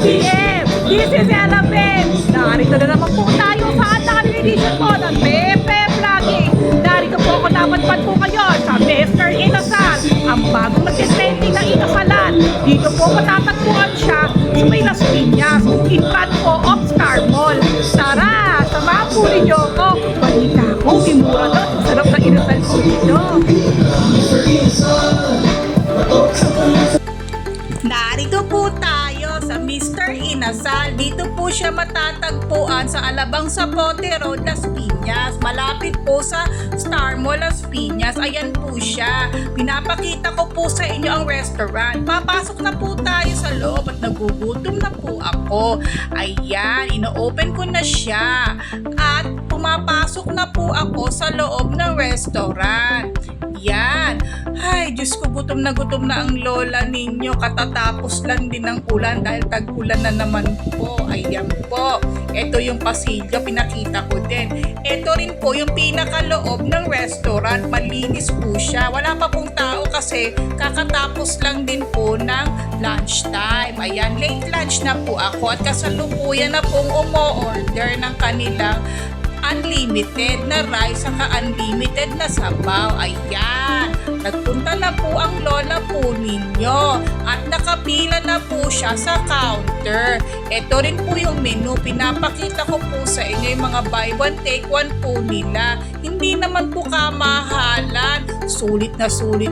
PM. This is Elaben. Narito na naman po tayo sa ating edition po ng Pepe Vlogging. Narito po ako napadpad po kayo sa Mr. Inasal, ang bagong nag-trending na inasalan. Dito po matatagpuan siya sa may Las Piñas, in front po of Star Mall. Tara, samahan po ninyo ako. Balita ko, imura doon. Sarap na inasal po dito. Narito po tayo sa Mr. Inasal. Dito po siya matatagpuan sa Alabang Zapote Road, Las Piñas. Malapit po sa Star Mall, Las Piñas. Ayan po siya. Pinapakita ko po sa inyo ang restaurant. Papasok na po tayo sa loob at nagugutom na po ako. Ayan, ino-open ko na siya. At pumapasok na po ako sa loob ng restaurant. Yan. Ay, Diyos ko, gutom na ang lola ninyo. Katatapos lang din ng ulan dahil tag-ulan na naman po. Ayan po. Ito yung pasilyo, pinakita ko din. Ito rin po yung pinakaloob ng restaurant. Malinis po siya. Wala pa pong tao kasi kakatapos lang din po ng lunchtime. Ayan, late lunch na po ako at kasalukuyan na pong umo-order ng kanilang unlimited na rice saka unlimited na sabaw. Ayan, nagpunta na po ang lola po ninyo at nakapila na po siya sa counter. Ito rin po yung menu. Pinapakita ko po sa inyo yung mga buy one take one po nila. Hindi naman po kamahalan. Sulit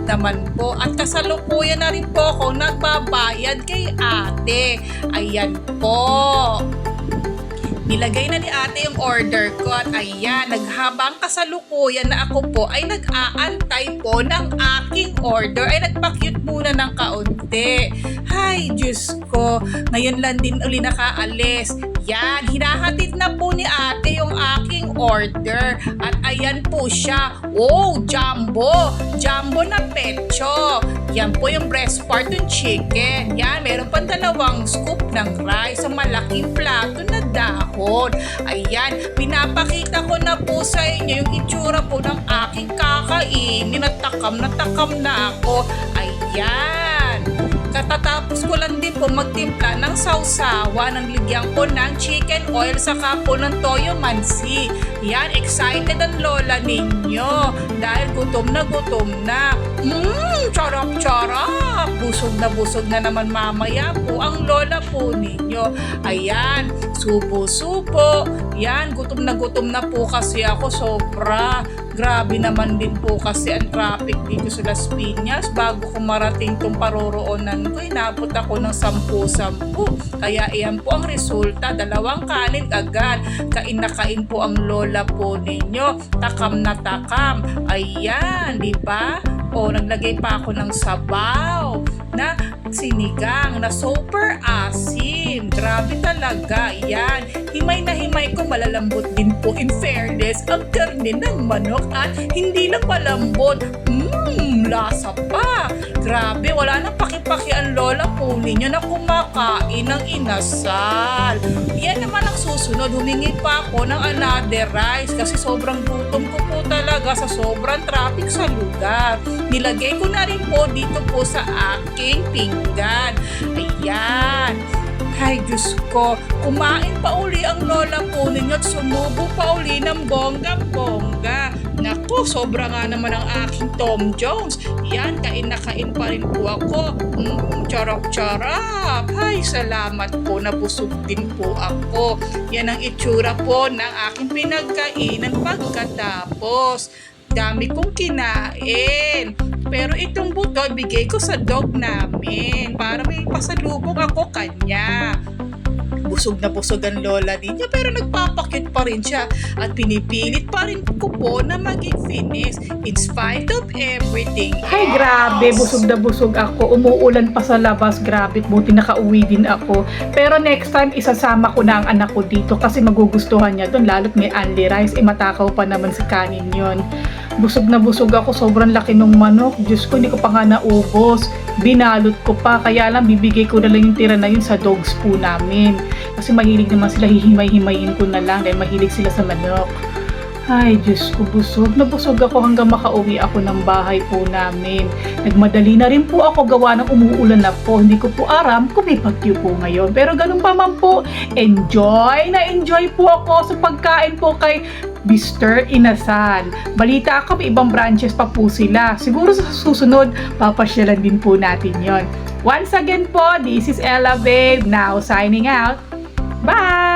naman po. At kasalukuyan na rin po ako nagbabayad kay ate. Ayan po. Nilagay na ni ate yung order ko at ayan, naghabang kasalukuyan na ako po ay nag-aantay po ng aking order ay nagpa-cute muna ng kaunti. Ay, Diyos ko, ngayon lang din uli nakaalis. Yan, hinahatid na po ni ate yung aking order at ayan po siya. Oh, jumbo! Jumbo na pecho. Yan po yung breast part ng chicken. Yan, meron pa 2 scoop ng rice sa malaking plato na dahon. Ayan, pinapakita ko na po sa inyo yung itsura po ng aking kakainin. Natakam na ako. Ayan. Katatapos ko lang din po magtimpla ng sausawa ng ligyan ko ng chicken oil saka po ng toyo mansi. Yan, excited ang lola ninyo dahil gutom na. Charap. Busog na naman mamaya po ang lola po ninyo. Ayan, subo. Yan, gutom na po kasi ako sobra. Grabe naman din po kasi ang traffic dito sa Las Piñas. Bago ko marating tong paroroonan ko, inabot ako ng 10. Kaya iyan po ang resulta. 2 kanin agad. Kain na kain po ang lola po ninyo. Takam na takam. Ayan, di ba? O, naglagay pa ako ng sabaw na sinigang na super asim. Grabe talaga. Yan. Himay na himay ko, malalambot din po in fairness ang karne ng manok at hindi lang malambot. Lasa pa. Grabe, wala nang paki-paki ang lola po ninyo na kumakain ng inasal. Yan naman ang susunod. Humingi pa ako ng another rice kasi sobrang gutom ko po talaga sa sobrang traffic sa lugar. Nilagay ko na rin po dito po sa aking pinggan. Ayan. Ay, Diyos ko, kumain pa uli ang lola po ninyo at sumubo pa uli ng bongga-bongga. Naku, sobra nga naman ang aking Tom Jones. Yan, kain na kain pa rin po ako. Charap. Ay, salamat po, nabusog din po ako. Yan ang itsura po ng aking pinagkainan pagkatapos. Dami kong kinain. Pero itong buto, bigay ko sa dog namin para may pasalubong ako kanya. Busog na busog ang lola niya pero nagpapakit pa rin siya at pinipilit pa rin ko po na maging finish in spite of everything. Ay, grabe, busog na busog ako. Umuulan pa sa labas, grabe, buti nakauwi din ako. Pero next time, isasama ko na ang anak ko dito kasi magugustuhan niya doon, lalo't may only rice, matakaw pa naman si kanin yon. Busog na busog ako, sobrang laki ng manok. Diyos ko, hindi ko pa nga naubos. Binalot ko pa, kaya lang bibigay ko na lang yung tira na yun sa dogs po namin. Kasi mahilig naman sila, hihimay-himayin ko na lang dahil mahilig sila sa manok. Ay, Diyos ko, busog. Nabusog ako hanggang makauwi ako ng bahay po namin. Nagmadali na rin po ako gawa ng umuulan na po. Hindi ko po aram kung may bagyo po ngayon. Pero ganun pa man po, enjoy na enjoy po ako sa pagkain po kay Mr. Inasal. Balita ko, may ibang branches pa po sila. Siguro sa susunod, papasyalan din po natin yon. Once again po, this is Ella Babe, now signing out. Bye!